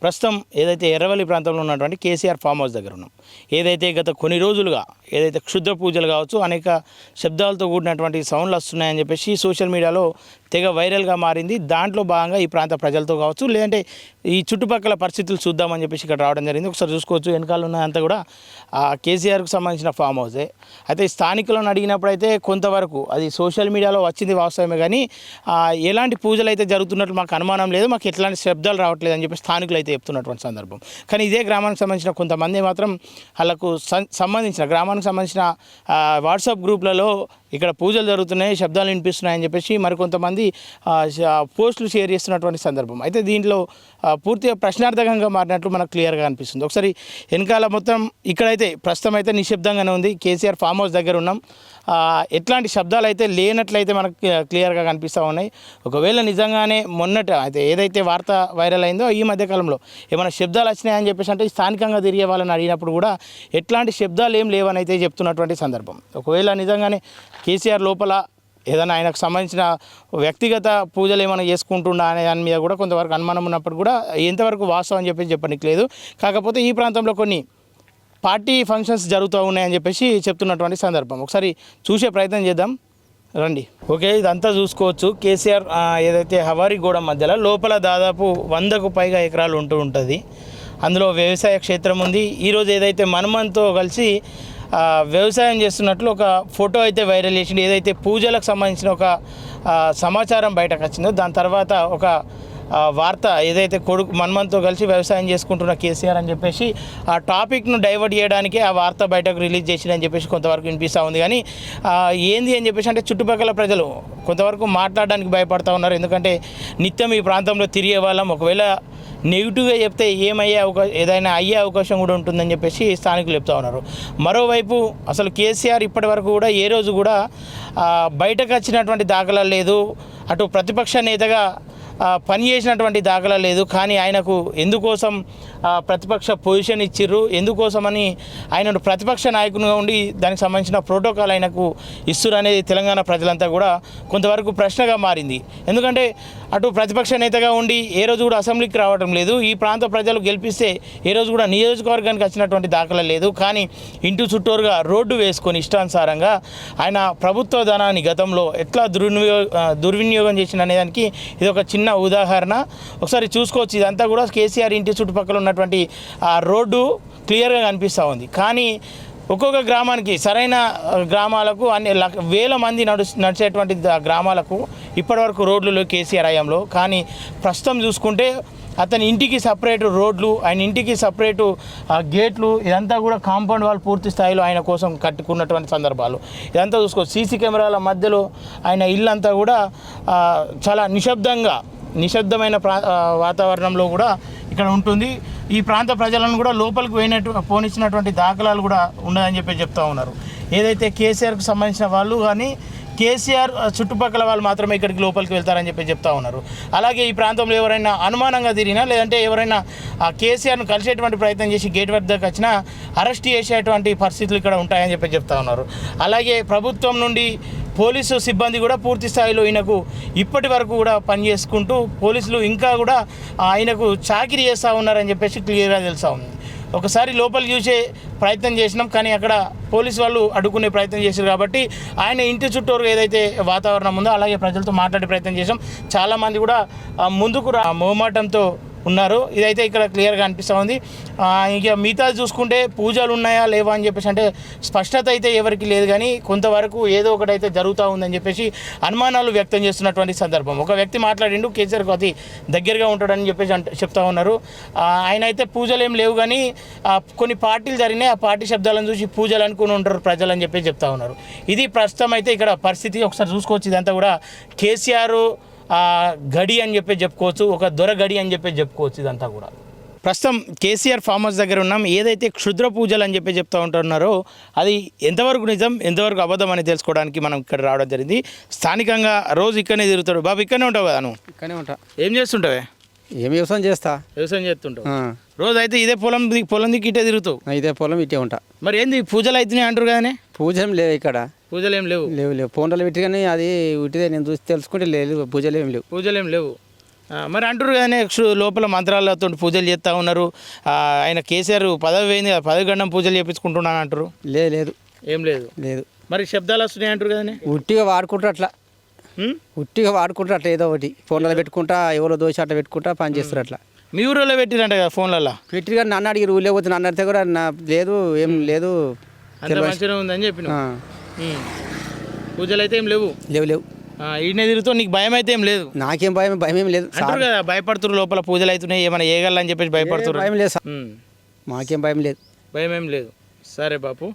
ప్రస్తుతం ఏదైతే ఎర్రవల్లి ప్రాంతంలో ఉన్నటువంటి కేసీఆర్ ఫామ్ హౌస్ దగ్గర ఉన్నాం. ఏదైతే గత కొన్ని రోజులుగా ఏదైతే క్షుద్ర పూజలు కావచ్చు, అనేక శబ్దాలతో కూడినటువంటి సౌండ్లు వస్తున్నాయని చెప్పేసి సోషల్ మీడియాలో తెగ వైరల్గా మారింది. దాంట్లో భాగంగా ఈ ప్రాంత ప్రజలతో కావచ్చు, లేదంటే ఈ చుట్టుపక్కల పరిస్థితులు చూద్దామని చెప్పేసి ఇక్కడ రావడం జరిగింది. ఒకసారి చూసుకోవచ్చు, వెనకాల ఉన్నదంతా కూడా కేసీఆర్కు సంబంధించిన ఫామ్ హౌసే. అయితే స్థానికులను అడిగినప్పుడు అయితే కొంతవరకు అది సోషల్ మీడియాలో వచ్చింది వాస్తవమే, కానీ ఎలాంటి పూజలు అయితే జరుగుతున్నట్లు మాకు అనుమానం లేదు, మాకు ఎట్లాంటి శబ్దాలు రావట్లేదు అని చెప్పి స్థానికులు అయితే చెప్తున్నటువంటి సందర్భం. కానీ ఇదే గ్రామానికి సంబంధించిన కొంతమంది మాత్రం వాళ్ళకు సంబంధించిన గ్రామానికి సంబంధించిన వాట్సాప్ గ్రూప్లలో ఇక్కడ పూజలు జరుగుతున్నాయి, శబ్దాలు వినిపిస్తున్నాయని చెప్పేసి మరికొంతమంది పోస్టులు షేర్ చేస్తున్నటువంటి సందర్భం. అయితే దీంట్లో పూర్తిగా ప్రశ్నార్థకంగా మారినట్లు మనకు క్లియర్గా అనిపిస్తుంది. ఒకసారి వెనకాల మొత్తం ఇక్కడైతే ప్రస్తుతం అయితే నిశ్శబ్దంగానే ఉంది. కేసీఆర్ ఫామ్ హౌస్ దగ్గర ఉన్నాం. ఎట్లాంటి శబ్దాలు అయితే లేనట్లయితే మనకు క్లియర్గా కనిపిస్తూ ఉన్నాయి. ఒకవేళ నిజంగానే మొన్నట అయితే ఏదైతే వార్త వైరల్ అయిందో ఈ మధ్యకాలంలో ఏమైనా శబ్దాలు వచ్చినాయని చెప్పేసి అంటే స్థానికంగా తిరిగే వాళ్ళని అడిగినప్పుడు కూడా ఎట్లాంటి శబ్దాలు ఏం లేవని అయితే చెప్తున్నటువంటి సందర్భం. ఒకవేళ నిజంగానే కేసీఆర్ లోపల ఏదైనా ఆయనకు సంబంధించిన వ్యక్తిగత పూజలు ఏమైనా చేసుకుంటుండా అనే దాని మీద కూడా కొంతవరకు అనుమానం ఉన్నప్పుడు కూడా ఎంతవరకు వాస్తవం అని చెప్పేసి చెప్పడానికి లేదు. కాకపోతే ఈ ప్రాంతంలో కొన్ని పార్టీ ఫంక్షన్స్ జరుగుతూ ఉన్నాయని చెప్పేసి చెప్తున్నటువంటి సందర్భం. ఒకసారి చూసే ప్రయత్నం చేద్దాం రండి. ఓకే, ఇదంతా చూసుకోవచ్చు. కేసీఆర్ ఏదైతే హవారీగూడ మధ్యలో లోపల దాదాపు 100కు పైగా ఎకరాలు ఉంటుంది. అందులో వ్యవసాయ క్షేత్రం ఉంది. ఈరోజు ఏదైతే మన్మన్తో కలిసి వ్యవసాయం చేస్తున్నట్లు ఒక ఫోటో అయితే వైరల్ చేసింది. ఏదైతే పూజలకు సంబంధించిన ఒక సమాచారం బయటకు వచ్చిందో దాని తర్వాత ఒక వార్త ఏదైతే కొడుకు మన్మన్తో కలిసి వ్యవసాయం చేసుకుంటున్న కేసీఆర్ అని చెప్పేసి ఆ టాపిక్ను డైవర్ట్ చేయడానికి ఆ వార్త బయటకు రిలీజ్ చేసిందని చెప్పేసి కొంతవరకు వినిపిస్తూ ఉంది. కానీ ఏంది అని చెప్పేసి అంటే చుట్టుపక్కల ప్రజలు కొంతవరకు మాట్లాడడానికి భయపడుతూ ఉన్నారు. ఎందుకంటే నిత్యం ఈ ప్రాంతంలో తిరిగే వాళ్ళం, ఒకవేళ నెగిటివ్గా చెప్తే ఏదైనా అయ్యే అవకాశం కూడా ఉంటుందని చెప్పేసి స్థానికులు చెప్తా ఉన్నారు. మరోవైపు అసలు కేసీఆర్ ఇప్పటి వరకు కూడా ఏ రోజు కూడా బయటకు వచ్చినటువంటి దాఖలా లేదు, అటు ప్రతిపక్ష నేతగా పనిచేసినటువంటి దాఖలా లేదు. కానీ ఆయనకు ఎందుకోసం ప్రతిపక్ష పొజిషన్ ఇచ్చిర్రు, ఎందుకోసమని ఆయన ప్రతిపక్ష నాయకునిగా ఉండి దానికి సంబంధించిన ప్రోటోకాల్ ఆయనకు ఇస్తురు అనేది తెలంగాణ ప్రజలంతా కూడా కొంతవరకు ప్రశ్నగా మారింది. ఎందుకంటే అటు ప్రతిపక్ష నేతగా ఉండి ఏ రోజు కూడా అసెంబ్లీకి రావడం లేదు, ఈ ప్రాంత ప్రజలు గెలిపిస్తే ఏ రోజు కూడా నియోజకవర్గానికి వచ్చినటువంటి దాఖలా లేదు. కానీ ఇంటి చుట్టూరుగా రోడ్డు వేసుకొని ఇష్టానుసారంగా ఆయన ప్రభుత్వ ధనాన్ని గతంలో ఎట్లా దుర్వినియోగం చేసిన అనేదానికి ఇది ఒక చిన్న ఉదాహరణ. ఒకసారి చూసుకోవచ్చు. ఇదంతా కూడా కేసీఆర్ ఇంటి చుట్టుపక్కల ఉన్నటువంటి ఆ రోడ్డు క్లియర్గా కనిపిస్తూ ఉంది. కానీ ఒక్కొక్క గ్రామానికి సరైన గ్రామాలకు అన్ని వేల మంది నడిచేటువంటి గ్రామాలకు ఇప్పటివరకు రోడ్లు లేవు కేసీఆర్ హయాంలో. కానీ ప్రస్తుతం చూసుకుంటే అతని ఇంటికి సపరేటు రోడ్లు, ఆయన ఇంటికి సపరేటు గేట్లు, ఇదంతా కూడా కాంపౌండ్ వాల్ పూర్తి స్థాయిలో ఆయన కోసం కట్టుకున్నటువంటి సందర్భాలు ఇదంతా చూసుకోవచ్చు. సీసీ కెమెరాల మధ్యలో ఆయన ఇల్లంతా కూడా చాలా నిశ్శబ్దమైన వాతావరణంలో కూడా ఇక్కడ ఉంటుంది. ఈ ప్రాంత ప్రజలను కూడా లోపలికి పోనిచ్చినటువంటి దాఖలాలు కూడా ఉండదని చెప్పి చెప్తా ఉన్నారు. ఏదైతే కేసీఆర్కు సంబంధించిన వాళ్ళు కానీ కేసీఆర్ చుట్టుపక్కల వాళ్ళు మాత్రమే ఇక్కడికి లోపలికి వెళ్తారని చెప్పి చెప్తా ఉన్నారు. అలాగే ఈ ప్రాంతంలో ఎవరైనా అనుమానంగా తిరిగినా, లేదంటే ఎవరైనా కేసీఆర్ను కలిసేటువంటి ప్రయత్నం చేసి గేట్ వద్దకు వచ్చినా అరెస్ట్ చేసేటువంటి పరిస్థితులు ఇక్కడ ఉంటాయని చెప్పి చెప్తా ఉన్నారు. అలాగే ప్రభుత్వం నుండి పోలీసు సిబ్బంది కూడా పూర్తి స్థాయిలో ఈయనకు ఇప్పటి వరకు కూడా పనిచేసుకుంటూ పోలీసులు ఇంకా కూడా ఆయనకు చాకిరీ చేస్తూ ఉన్నారని చెప్పేసి క్లియర్గా తెలుస్తూ ఉంది. ఒకసారి లోపలికి చూసే ప్రయత్నం చేసినాం, కానీ అక్కడ పోలీసు వాళ్ళు అడ్డుకునే ప్రయత్నం చేశారు. కాబట్టి ఆయన ఇంటి చుట్టూరు ఏదైతే వాతావరణం ఉందో అలాగే ప్రజలతో మాట్లాడే ప్రయత్నం చేసాం. చాలామంది కూడా ముందుకు మొహమాటంతో ఉన్నారు. ఇదైతే ఇక్కడ క్లియర్గా అనిపిస్తూ ఉంది. ఇక మిగతా చూసుకుంటే పూజలు ఉన్నాయా లేవా అని చెప్పేసి అంటే స్పష్టత అయితే ఎవరికి లేదు, కానీ కొంతవరకు ఏదో ఒకటైతే జరుగుతూ ఉందని చెప్పేసి అనుమానాలు వ్యక్తం చేస్తున్నటువంటి సందర్భం. ఒక వ్యక్తి మాట్లాడిండు, కేసీఆర్కు అతి దగ్గరగా ఉంటాడని చెప్పేసి చెప్తా ఉన్నారు. ఆయన అయితే పూజలు ఏం లేవు, కానీ కొన్ని పార్టీలు జరిగినాయి, ఆ పార్టీ శబ్దాలను చూసి పూజలు అనుకుని ఉంటారు ప్రజలు అని చెప్పి చెప్తా ఉన్నారు. ఇది ప్రస్తుతం అయితే ఇక్కడ పరిస్థితి. ఒకసారి చూసుకోవచ్చు. ఇదంతా కూడా కేసీఆర్ గడి అని చెప్పి చెప్పుకోవచ్చు, ఒక దొర గడి అని చెప్పి చెప్పుకోవచ్చు. ఇదంతా కూడా ప్రస్తుతం కేసీఆర్ ఫామ్ హౌస్ దగ్గర ఉన్నాం. ఏదైతే క్షుద్ర పూజలు అని చెప్పి చెప్తూ ఉంటున్నారో అది ఎంతవరకు నిజం ఎంతవరకు అబద్ధం అని తెలుసుకోవడానికి మనం ఇక్కడ రావడం జరిగింది. స్థానికంగా రోజు ఇక్కడనే తిరుగుతాడు. బాబు ఇక్కడనే ఉంటావు కదా నువ్వు? ఇక్కడనే ఉంటా. ఏం చేస్తుంటావే? ఏం వ్యవసాయం చేస్తా. వ్యవసాయం చేస్తుంటావు రోజు? అయితే ఇదే పొలం దిక్కు ఇటే తిరుగుతావు? ఇదే పొలం ఇటే ఉంటా. మరి ఏంది పూజలు అవుతున్నాయి అంటారు కదనే? పూజలు లేవు ఇక్కడ. పూజలు ఏం లేవు? లేవు ఫోన్లో పెట్టి, కానీ అది ఉట్టిదే నేను చూసి తెలుసుకుంటే లేదు. పూజలు ఏం లేవు. పూజలు ఏం లేవు. మరి అంటారు కానీ లోపల మంత్రాలతో పూజలు చేస్తూ ఉన్నారు. ఆయన కేసీఆర్ పదవి పోయింది కదా, పదవి గండం పూజలు చేయించుకుంటున్నాను అంటారు. లేదు ఏం లేదు. లేదు. మరి శబ్దాలు వస్తున్నాయి అంటారు కదండి. ఉట్టిగా వాడుకుంటారు అట్లా, ఉట్టిగా వాడుకుంటారు అట్లా, ఏదో ఒకటి ఫోన్లలో పెట్టుకుంటా, ఎవరో దోశ అట్లా పెట్టుకుంటా పని చేస్తారు అట్లా. మీ ఊరిలో పెట్టిరంట కదా ఫోన్లలో. పెట్టి కానీ నన్ను అడిగి ఊళ్ళో పోతే నన్ను అడిగితే కూడా లేదు, ఏం లేదు, అంత మంచిగా ఉందని చెప్పిన. పూజలు అయితే ఏం లేవు. లేవు. ఈయన తిరుగుతూ నీకు భయం అయితే ఏం లేదు. నాకేం భయం ఏం లేదు. అంటారు కదా భయపడుతున్నారు, లోపల పూజలు అవుతున్నాయి ఏమైనా ఏగలని చెప్పేసి భయపడుతున్నారు. భయం లేదు, మాకేం భయం లేదు. భయం ఏం లేదు. సరే బాపు.